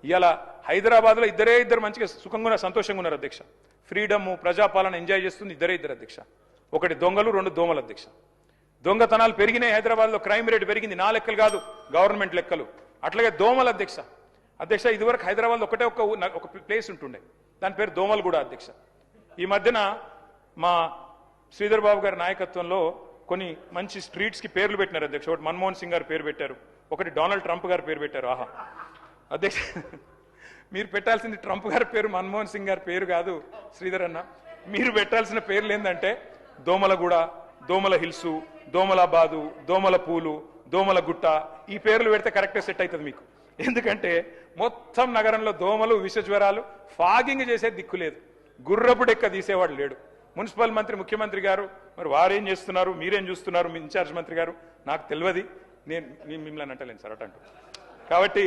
ఇవాళ హైదరాబాద్లో ఇద్దరు మంచిగా సుఖంగా ఉన్నారు, సంతోషంగా ఉన్నారు అధ్యక్ష. ఫ్రీడమ్ ప్రజాపాలన ఎంజాయ్ చేస్తుంది ఇద్దరు అధ్యక్ష. ఒకటి దొంగలు, రెండు దోమలు అధ్యక్ష. దొంగతనాలు పెరిగినాయి హైదరాబాద్లో, క్రైమ్ రేట్ పెరిగింది. నా లెక్కలు కాదు, గవర్నమెంట్ లెక్కలు. అట్లాగే దోమలు అధ్యక్ష. అధ్యక్ష ఇదివరకు హైదరాబాద్లో ఒకటే ఒక ప్లేస్ ఉంటుండే, దాని పేరు దోమలు కూడా అధ్యక్ష. ఈ మధ్యన మా శ్రీధర్ బాబు గారి నాయకత్వంలో కొన్ని మంచి స్ట్రీట్స్కి పేర్లు పెట్టినారు అధ్యక్ష. ఒకటి మన్మోహన్ సింగ్ గారు పేరు పెట్టారు, ఒకటి డొనాల్డ్ ట్రంప్ గారు పేరు పెట్టారు. ఆహా అధ్యక్ష, మీరు పెట్టాల్సింది ట్రంప్ గారి పేరు, మన్మోహన్ సింగ్ గారి పేరు కాదు శ్రీధర్ అన్న. మీరు పెట్టాల్సిన పేర్లు ఏంటంటే దోమలగూడ, దోమల హిల్సు, దోమలాబాదు, దోమల పూలు, దోమల గుట్ట. ఈ పేర్లు పెడితే కరెక్ట్గా సెట్ అవుతుంది మీకు. ఎందుకంటే మొత్తం నగరంలో దోమలు, విషజ్వరాలు, ఫాగింగ్ చేసే దిక్కు లేదు, గుర్రపు డెక్క తీసేవాడు లేడు. మున్సిపల్ మంత్రి, ముఖ్యమంత్రి గారు మరి వారేం చేస్తున్నారు, మీరేం చూస్తున్నారు, మీ ఇన్ఛార్జ్ మంత్రి గారు నాకు తెలియదు, నేను మిమ్మల్ని అంటలేను సార్ అటంటూ. కాబట్టి